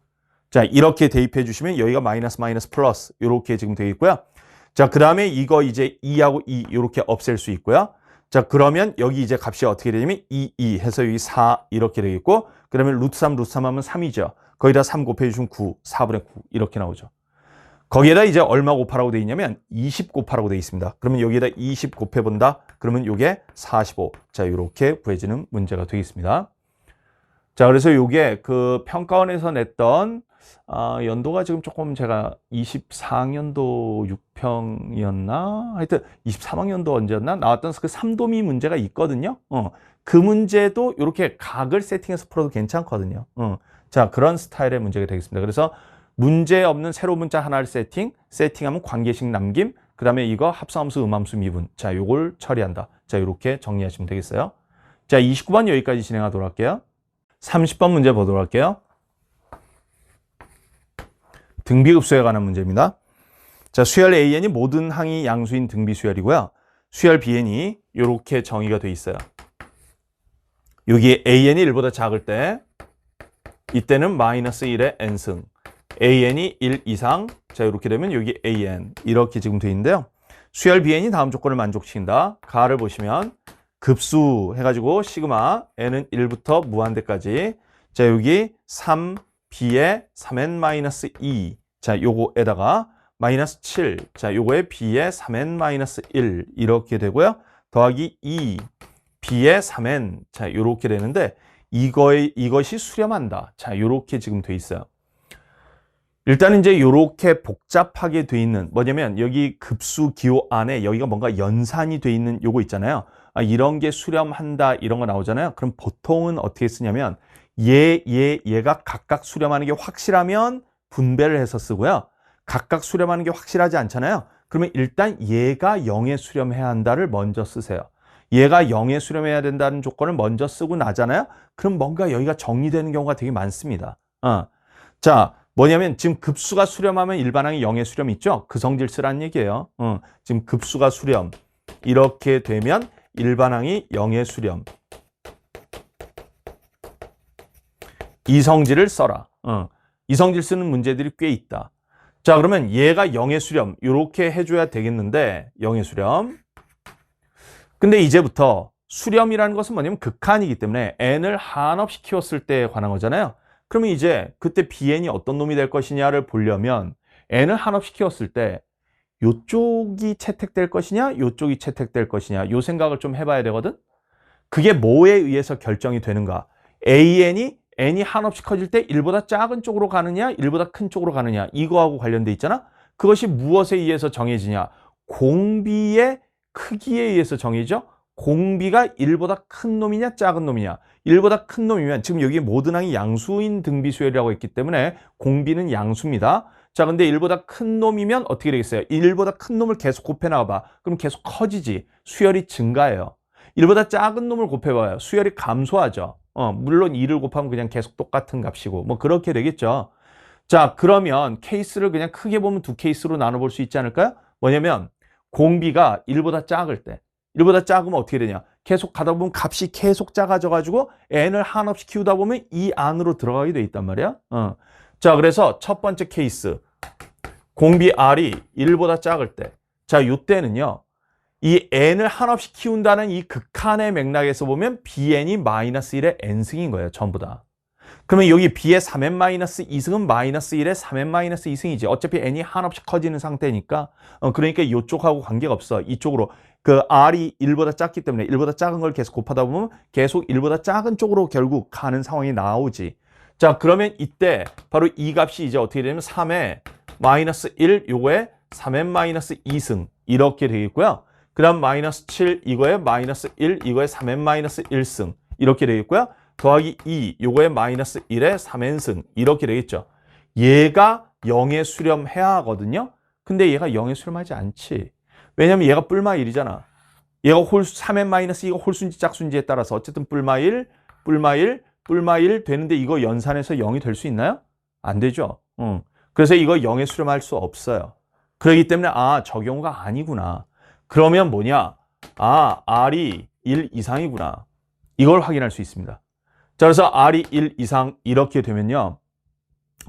자 이렇게 대입해 주시면 여기가 마이너스 플러스 요렇게 지금 되어 있고요. 자 그 다음에 이거 이제 2하고 2 요렇게 없앨 수 있고요. 자 그러면 여기 이제 값이 어떻게 되냐면 2 해서 여기 4 이렇게 되겠고 그러면 루트 3 하면 3이죠. 거기다 3 곱해주시면 9 4분의 9 이렇게 나오죠. 거기에다 이제 얼마 곱하라고 되어 있냐면 20 곱하라고 되어 있습니다. 그러면 여기에다 20 곱해본다. 그러면 요게 45. 자 이렇게 구해지는 문제가 되겠습니다. 자 그래서 요게 그 평가원에서 냈던 연도가 지금 조금 제가 24학년도 6평이었나? 하여튼 23학년도 언제였나? 나왔던 그 3도미 문제가 있거든요. 그 문제도 이렇게 각을 세팅해서 풀어도 괜찮거든요. 자, 그런 스타일의 문제가 되겠습니다. 그래서 문제 없는 새로운 문자 하나를 세팅하면 관계식 남김, 그 다음에 이거 합성함수, 음함수, 미분. 자, 요걸 처리한다. 자, 이렇게 정리하시면 되겠어요. 자, 29번 여기까지 진행하도록 할게요. 30번 문제 보도록 할게요. 등비급수에 관한 문제입니다. 자, 수열 AN이 모든 항이 양수인 등비 수열이고요. 수열 BN이 이렇게 정의가 되어 있어요. 여기 AN이 1보다 작을 때 이때는 마이너스 1의 n승, AN이 1 이상, 자 이렇게 되면 여기 AN 이렇게 지금 되어 있는데요. 수열 BN이 다음 조건을 만족시킨다. 가를 보시면 급수 해가지고 시그마 n은 1부터 무한대까지, 자 여기 3b의 3n-2, 자 요거에다가 마이너스 7, 자 요거에 b의 3n-1 이렇게 되고요. 더하기 2 b의 3n, 자 요렇게 되는데 이것이 수렴한다. 자 요렇게 지금 돼 있어요. 일단 이제 요렇게 복잡하게 돼 있는 뭐냐면 여기 급수 기호 안에 여기가 뭔가 연산이 돼 있는 요거 있잖아요. 이런 게 수렴한다 이런 거 나오잖아요. 그럼 보통은 어떻게 쓰냐면 얘가 각각 수렴하는 게 확실하면 분배를 해서 쓰고요. 각각 수렴하는 게 확실하지 않잖아요. 그러면 일단 얘가 0에 수렴해야 한다를 먼저 쓰세요. 얘가 0에 수렴해야 된다는 조건을 먼저 쓰고 나잖아요. 그럼 뭔가 여기가 정리되는 경우가 되게 많습니다. 자, 뭐냐면 지금 급수가 수렴하면 일반항이 0에 수렴 있죠? 그 성질 쓰라는 얘기예요. 지금 급수가 수렴 이렇게 되면 일반항이 0에 수렴, 이 성질을 써라. 이 성질 쓰는 문제들이 꽤 있다. 자, 그러면 얘가 0의 수렴 이렇게 해줘야 되겠는데 0의 수렴. 근데 이제부터 수렴이라는 것은 뭐냐면 극한이기 때문에 n을 한없이 키웠을 때에 관한 거잖아요. 그러면 이제 그때 bn이 어떤 놈이 될 것이냐를 보려면 n을 한없이 키웠을 때 요쪽이 채택될 것이냐 요쪽이 채택될 것이냐 요 생각을 좀 해봐야 되거든. 그게 뭐에 의해서 결정이 되는가. n이 한없이 커질 때 1보다 작은 쪽으로 가느냐 1보다 큰 쪽으로 가느냐 이거하고 관련돼 있잖아. 그것이 무엇에 의해서 정해지냐. 공비의 크기에 의해서 정해져. 공비가 1보다 큰 놈이냐 작은 놈이냐. 1보다 큰 놈이면 지금 여기 모든 항이 양수인 등비수열이라고 했기 때문에 공비는 양수입니다. 자, 근데 1보다 큰 놈이면 어떻게 되겠어요? 1보다 큰 놈을 계속 곱해나가봐. 그럼 계속 커지지. 수열이 증가해요. 1보다 작은 놈을 곱해봐요. 수열이 감소하죠. 물론 2를 곱하면 그냥 계속 똑같은 값이고 뭐 그렇게 되겠죠. 자, 그러면 케이스를 그냥 크게 보면 두 케이스로 나눠볼 수 있지 않을까요? 뭐냐면 공비가 1보다 작을 때 1보다 작으면 어떻게 되냐. 계속 가다 보면 값이 계속 작아져 가지고 n을 한없이 키우다 보면 이 안으로 들어가게 돼 있단 말이야. 자, 그래서 첫 번째 케이스 공비 R이 1보다 작을 때, 자, 이때는요 이 n을 한없이 키운다는 이 극한의 맥락에서 보면 bn이 마이너스 1의 n승인 거예요. 전부 다. 그러면 여기 b의 3n-2승은 마이너스 1의 3n-2승이지. 어차피 n이 한없이 커지는 상태니까. 그러니까 이쪽하고 관계가 없어. 이쪽으로. 그 r이 1보다 작기 때문에 1보다 작은 걸 계속 곱하다 보면 계속 1보다 작은 쪽으로 결국 가는 상황이 나오지. 자, 그러면 이때 바로 이 값이 이제 어떻게 되냐면 3의 마이너스 1 요거에 3n-2승 이렇게 되겠고요. 그 다음 마이너스 7 이거에 마이너스 1 이거에 3n-1승 이렇게 되겠고요. 더하기 2 요거에 마이너스 1에 3n승 이렇게 되겠죠. 얘가 0에 수렴해야 하거든요. 근데 얘가 0에 수렴하지 않지. 왜냐면 얘가 뿔마 1이잖아. 얘가 3n-2가 홀수인지 짝수인지에 따라서 어쨌든 뿔마 1, 뿔마 1, 뿔마 1 되는데 이거 연산해서 0이 될 수 있나요? 안 되죠. 그래서 이거 0에 수렴할 수 없어요. 그렇기 때문에 저 경우가 아니구나. 그러면 뭐냐? R이 1 이상이구나. 이걸 확인할 수 있습니다. 자, 그래서 R이 1 이상 이렇게 되면요.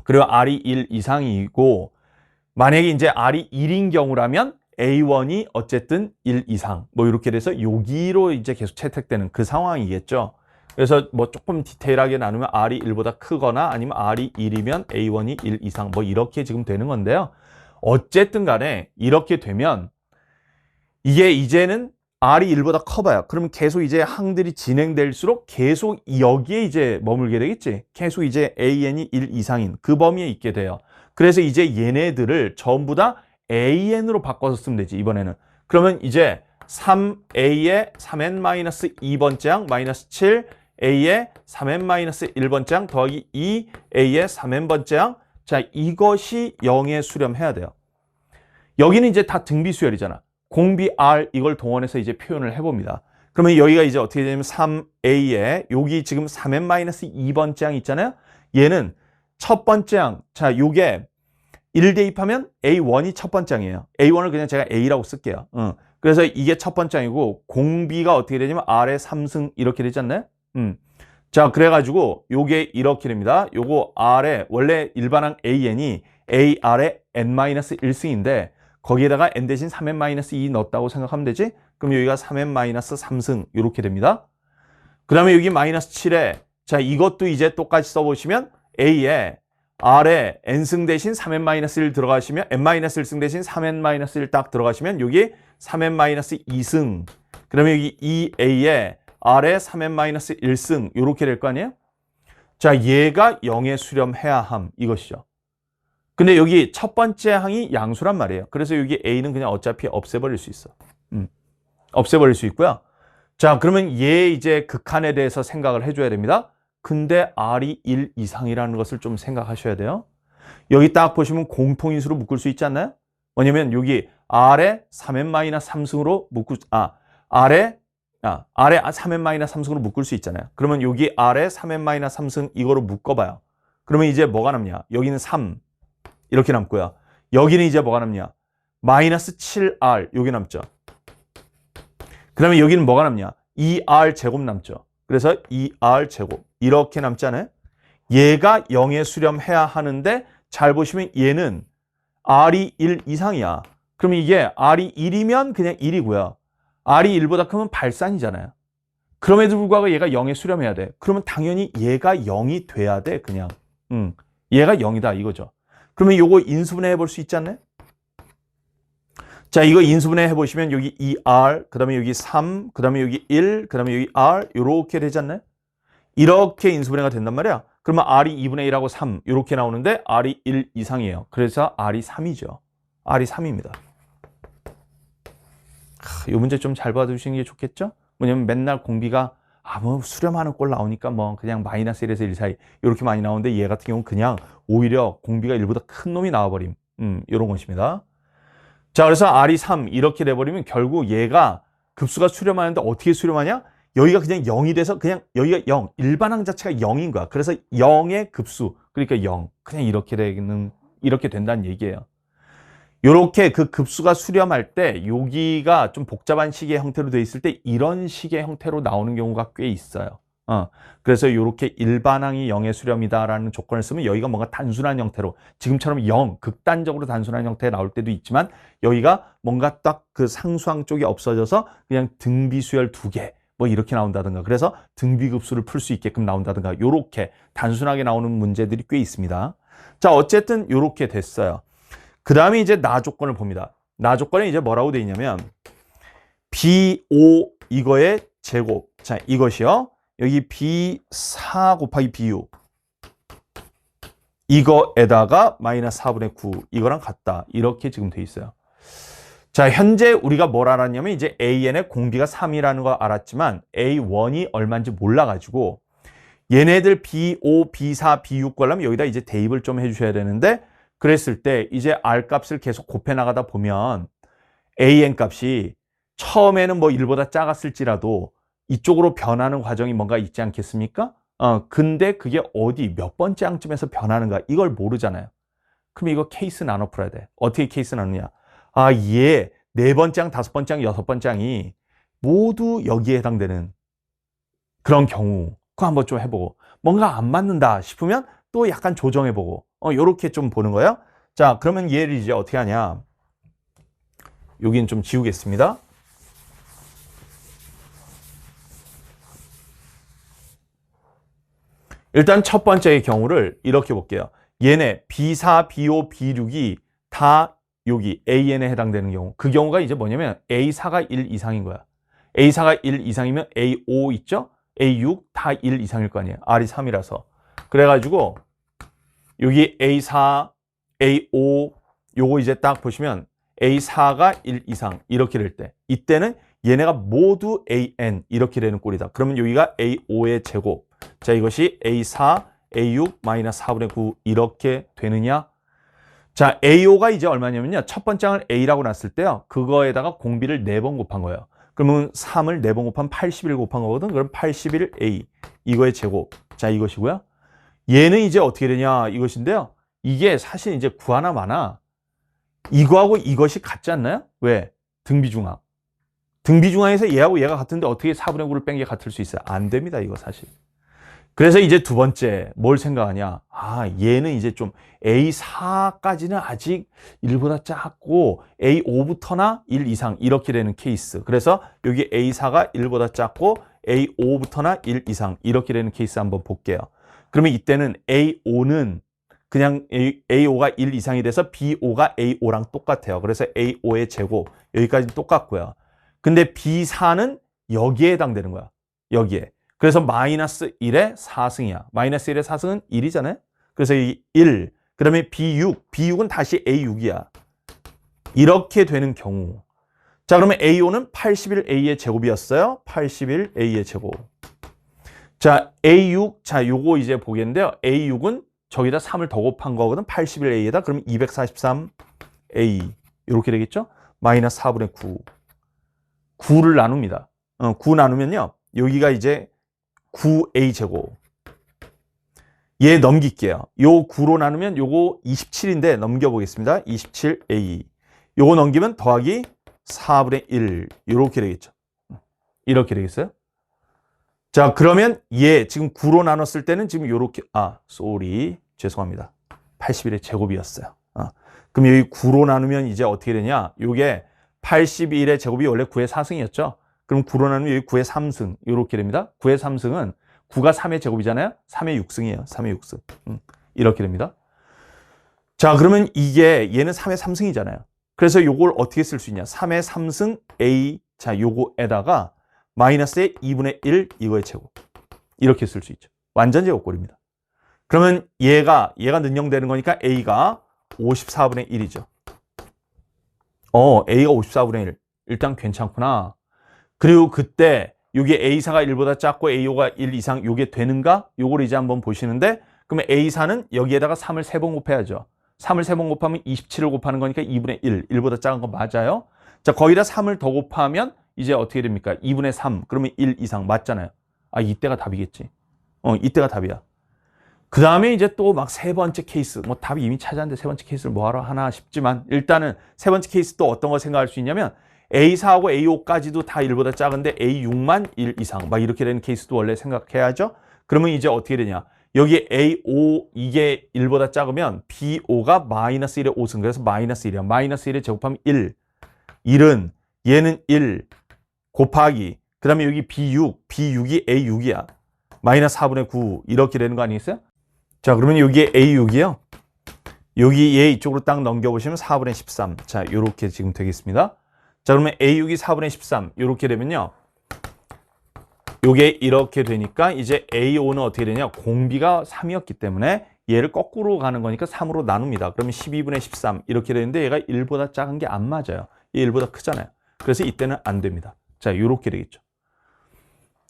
그리고 R이 1 이상이고 만약에 이제 R이 1인 경우라면 A1이 어쨌든 1 이상 뭐 이렇게 돼서 여기로 이제 계속 채택되는 그 상황이겠죠. 그래서 뭐 조금 디테일하게 나누면 R이 1보다 크거나 아니면 R이 1이면 A1이 1 이상 뭐 이렇게 지금 되는 건데요. 어쨌든 간에 이렇게 되면 이게 이제는 R이 1보다 커봐요. 그러면 계속 이제 항들이 진행될수록 계속 여기에 이제 머물게 되겠지. 계속 이제 AN이 1 이상인 그 범위에 있게 돼요. 그래서 이제 얘네들을 전부 다 AN으로 바꿔서 쓰면 되지, 이번에는. 그러면 이제 3A의 3n-2번째 항 마이너스 7, A의 3n-1번째 항 더하기 2A의 3n번째 항. 자, 이것이 0에 수렴해야 돼요. 여기는 이제 다 등비수열이잖아. 공비 R 이걸 동원해서 이제 표현을 해봅니다. 그러면 여기가 이제 어떻게 되냐면 3A에 여기 지금 3n-2번째 항 있잖아요. 얘는 첫 번째 항. 자, 요게 1 대입하면 A1이 첫 번째 항이에요. A1을 그냥 제가 A라고 쓸게요. 그래서 이게 첫 번째 항이고 공비가 어떻게 되냐면 R의 3승 이렇게 되지 않나요? 자, 그래가지고 요게 이렇게 됩니다. 요거 R의 원래 일반항 AN이 AR의 n-1승인데 거기에다가 n 대신 3n-2 넣었다고 생각하면 되지? 그럼 여기가 3n-3승 이렇게 됩니다. 그 다음에 여기 마이너스 7에 자, 이것도 이제 똑같이 써보시면 A에 R에 n승 대신 3n-1 들어가시면 n-1승 대신 3n-1 딱 들어가시면 여기 3n-2승 그러면 여기 2A에 R에 3n-1승 이렇게 될 거 아니에요? 자, 얘가 0에 수렴해야 함 이것이죠. 근데 여기 첫 번째 항이 양수란 말이에요. 그래서 여기 A는 그냥 어차피 없애버릴 수 있어. 없애버릴 수 있고요. 자, 그러면 얘 이제 극한에 대해서 생각을 해줘야 됩니다. 근데 R이 1 이상이라는 것을 좀 생각하셔야 돼요. 여기 딱 보시면 공통인수로 묶을 수 있지 않나요? 뭐냐면 여기 R에 3n-3승으로 묶을 R에 3n-3승으로 묶을 수 있잖아요. 그러면 여기 R에 3n-3승 이거로 묶어봐요. 그러면 이제 뭐가 남냐? 여기는 3 이렇게 남고요. 여기는 이제 뭐가 남냐? 마이너스 7R 여기 남죠. 그 다음에 여기는 뭐가 남냐? 2R 제곱 남죠. 그래서 2R 제곱 이렇게 남잖아요. 얘가 0에 수렴해야 하는데 잘 보시면 얘는 R이 1 이상이야. 그러면 이게 R이 1이면 그냥 1이고요. R이 1보다 크면 발산이잖아요. 그럼에도 불구하고 얘가 0에 수렴해야 돼. 그러면 당연히 얘가 0이 돼야 돼. 그냥 얘가 0이다 이거죠. 그러면 요거 인수분해 해볼 수 있지 않나요? 자, 이거 인수분해 해보시면 여기 2R, 그 다음에 여기 3, 그 다음에 여기 1, 그 다음에 여기 R 이렇게 되지 않나요? 이렇게 인수분해가 된단 말이야. 그러면 R이 2분의 1하고 3 이렇게 나오는데 R이 1 이상이에요. 그래서 R이 3이죠. R이 3입니다. 이 문제 좀 잘 봐두시는 게 좋겠죠? 뭐냐면 맨날 공비가 뭐 수렴하는 꼴 나오니까 뭐 그냥 마이너스 1에서 1 사이 이렇게 많이 나오는데 얘 같은 경우는 그냥 오히려 공비가 1보다 큰 놈이 나와버림. 이런 것입니다. 자, 그래서 R이 3 이렇게 돼버리면 결국 얘가 급수가 수렴하는데 어떻게 수렴하냐? 여기가 그냥 0이 돼서 그냥 여기가 0, 일반항 자체가 0인 거야. 그래서 0의 급수, 그러니까 0. 그냥 이렇게 된다는 얘기예요. 요렇게 그 급수가 수렴할 때 여기가 좀 복잡한 식의 형태로 돼 있을 때 이런 식의 형태로 나오는 경우가 꽤 있어요. 그래서 요렇게 일반항이 0의 수렴이다라는 조건을 쓰면 여기가 뭔가 단순한 형태로 지금처럼 0, 극단적으로 단순한 형태에 나올 때도 있지만 여기가 뭔가 딱 그 상수항 쪽이 없어져서 그냥 등비수열 2개 뭐 이렇게 나온다든가 그래서 등비급수를 풀 수 있게끔 나온다든가 요렇게 단순하게 나오는 문제들이 꽤 있습니다. 자, 어쨌든 요렇게 됐어요. 그 다음에 이제 나 조건을 봅니다. 나 조건에 이제 뭐라고 돼 있냐면 B5 이거의 제곱. 자, 이것이요. 여기 B4 곱하기 B6 이거에다가 마이너스 4분의 9 이거랑 같다. 이렇게 지금 돼 있어요. 자, 현재 우리가 뭘 알았냐면 이제 AN의 공비가 3이라는 거 알았지만 A1이 얼마인지 몰라가지고 얘네들 B5, B4, B6 걸려면 여기다 이제 대입을 좀 해주셔야 되는데 그랬을 때 이제 R 값을 계속 곱해 나가다 보면 AN 값이 처음에는 뭐 1보다 작았을지라도 이쪽으로 변하는 과정이 뭔가 있지 않겠습니까? 근데 그게 어디 몇 번째 항쯤에서 변하는가 이걸 모르잖아요. 그럼 이거 케이스 나눠 풀어야 돼. 어떻게 케이스 나누냐? 아, 얘 네 번째 항, 다섯 번째 항, 여섯 번째 항이 모두 여기에 해당되는 그런 경우 그거 한번 좀 해보고 뭔가 안 맞는다 싶으면 또 약간 조정해보고 요렇게 좀 보는 거예요. 자, 그러면 얘를 이제 어떻게 하냐? 여기는 좀 지우겠습니다. 일단 첫 번째의 경우를 이렇게 볼게요. 얘네 B4, B5, B6이 다 여기 AN에 해당되는 경우. 그 경우가 이제 뭐냐면 A4가 1 이상인 거야. A4가 1 이상이면 A5 있죠? A6 다 1 이상일 거 아니에요. R이 3이라서. 그래가지고 여기 A4, A5 요거 이제 딱 보시면 A4가 1 이상 이렇게 될 때 이때는 얘네가 모두 AN 이렇게 되는 꼴이다. 그러면 여기가 A5의 제곱. 자, 이것이 A4, A6 마이너스 4분의 9 이렇게 되느냐? 자, A5가 이제 얼마냐면요. 첫 번째 항을 A라고 놨을 때요. 그거에다가 공비를 4번 곱한 거예요. 그러면 3을 4번 곱하면 81 곱한 거거든. 그럼 81A 이거의 제곱. 자, 이것이고요. 얘는 이제 어떻게 되냐 이것인데요. 이게 사실 이제 구하나 마나 이거하고 이것이 같지 않나요? 왜? 등비중항. 등비중항에서 얘하고 얘가 같은데 어떻게 4분의 9를 뺀 게 같을 수 있어요? 안 됩니다. 이거 사실. 그래서 이제 두 번째 뭘 생각하냐? 아, 얘는 이제 좀 A4까지는 아직 1보다 작고 A5부터나 1 이상 이렇게 되는 케이스. 그래서 여기 A4가 1보다 작고 A5부터나 1 이상 이렇게 되는 케이스 한번 볼게요. 그러면 이때는 A5는 그냥 A5가 1 이상이 돼서 B5가 A5랑 똑같아요. 그래서 A5의 제곱 여기까지는 똑같고요. 근데 B4는 여기에 해당되는 거야. 여기에. 그래서 마이너스 1의 4승이야. 마이너스 1의 4승은 1이잖아요. 그래서 이 1, 그 다음에 B6은 다시 A6이야. 이렇게 되는 경우. 자, 그러면 A5는 81A의 제곱이었어요. 81A의 제곱. 자, A6, 자, 요거 이제 보겠는데요. A6은 저기다 3을 더 곱한 거거든. 81A에다. 그러면 243A. 이렇게 되겠죠? 마이너스 4분의 9. 9를 나눕니다. 9 나누면요. 여기가 이제 9A 제곱. 얘 넘길게요. 요 9로 나누면 요거 27인데 넘겨보겠습니다. 27A. 요거 넘기면 더하기 4분의 1. 이렇게 되겠죠. 이렇게 되겠어요? 자, 그러면 얘 지금 9로 나눴을 때는 지금 요렇게, 죄송합니다. 81의 제곱이었어요. 그럼 여기 9로 나누면 이제 어떻게 되냐? 요게 81의 제곱이 원래 9의 4승이었죠? 그럼 9로 나누면 여기 9의 3승 이렇게 됩니다. 9의 3승은 9가 3의 제곱이잖아요. 3의 6승이에요. 3의 6승. 이렇게 됩니다. 자, 그러면 이게 얘는 3의 3승이잖아요. 그래서 요걸 어떻게 쓸 수 있냐? 3의 3승 A. 자, 요거에다가 마이너스의 2분의 1 이거의 제곱. 이렇게 쓸 수 있죠. 완전 제곱꼴입니다. 그러면 얘가 능형되는 거니까 A가 54분의 1이죠. A가 54분의 1. 일단 괜찮구나. 그리고 그때 요게 A4가 1보다 작고 A5가 1 이상 요게 되는가? 요걸 이제 한번 보시는데 그러면 A4는 여기에다가 3을 3번 곱해야죠. 3을 3번 곱하면 27을 곱하는 거니까 2분의 1. 1보다 작은 거 맞아요. 자, 거기다 3을 더 곱하면 이제 어떻게 됩니까? 2분의 3. 그러면 1 이상 맞잖아요. 아, 이때가 답이겠지. 이때가 답이야. 그 다음에 이제 또 막 세 번째 케이스. 뭐 답이 이미 찾았는데 세 번째 케이스를 뭐하러 하나 싶지만 일단은 세 번째 케이스 또 어떤 거 생각할 수 있냐면 A4하고 A5까지도 다 1보다 작은데 A6만 1 이상 막 이렇게 되는 케이스도 원래 생각해야죠. 그러면 이제 어떻게 되냐. 여기 A5 이게 1보다 작으면 B5가 마이너스 1의 5승. 그래서 마이너스 1이야. 마이너스 1에 제곱하면 1. 1은 얘는 1 곱하기 그 다음에 여기 B6, B6이 A6이야. 마이너스 4분의 9 이렇게 되는 거 아니겠어요? 자, 그러면 여기에 A6이요. 여기 얘 이쪽으로 딱 넘겨보시면 4분의 13. 자, 요렇게 지금 되겠습니다. 자, 그러면 A6이 4분의 13 요렇게 되면요. 요게 이렇게 되니까 이제 A5는 어떻게 되냐? 공비가 3이었기 때문에 얘를 거꾸로 가는 거니까 3으로 나눕니다. 그러면 12분의 13 이렇게 되는데 얘가 1보다 작은 게 안 맞아요. 얘 1보다 크잖아요. 그래서 이때는 안 됩니다. 자, 요렇게 되겠죠.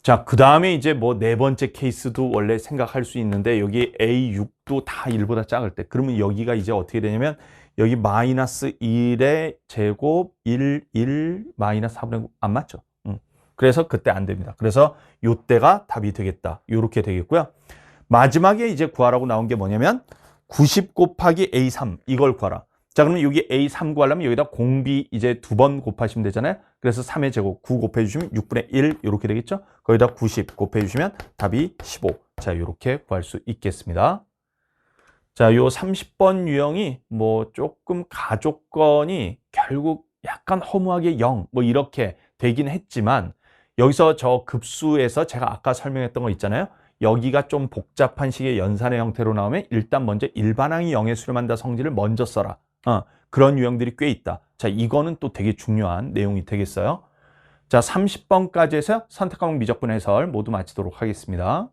자, 그 다음에 이제 뭐 네 번째 케이스도 원래 생각할 수 있는데 여기 A6도 다 1보다 작을 때 그러면 여기가 이제 어떻게 되냐면 여기 마이너스 1의 제곱 1 마이너스 4분의 9 안 맞죠? 그래서 그때 안 됩니다. 그래서 요때가 답이 되겠다. 요렇게 되겠고요. 마지막에 이제 구하라고 나온 게 뭐냐면 90 곱하기 A3 이걸 구하라. 자, 그러면 여기 A3 구하려면 여기다 공비 이제 2번 곱하시면 되잖아요. 그래서 3의 제곱 9 곱해 주시면 6분의 1 이렇게 되겠죠. 거기다 90 곱해 주시면 답이 15. 자, 이렇게 구할 수 있겠습니다. 자, 요 30번 유형이 뭐 조금 가족건이 결국 약간 허무하게 0 뭐 이렇게 되긴 했지만 여기서 저 급수에서 제가 아까 설명했던 거 있잖아요. 여기가 좀 복잡한 식의 연산의 형태로 나오면 일단 먼저 일반항이 0에 수렴한다 성질을 먼저 써라. 그런 유형들이 꽤 있다. 자, 이거는 또 되게 중요한 내용이 되겠어요. 자, 30번까지 해서 선택 과목 미적분 해설 모두 마치도록 하겠습니다.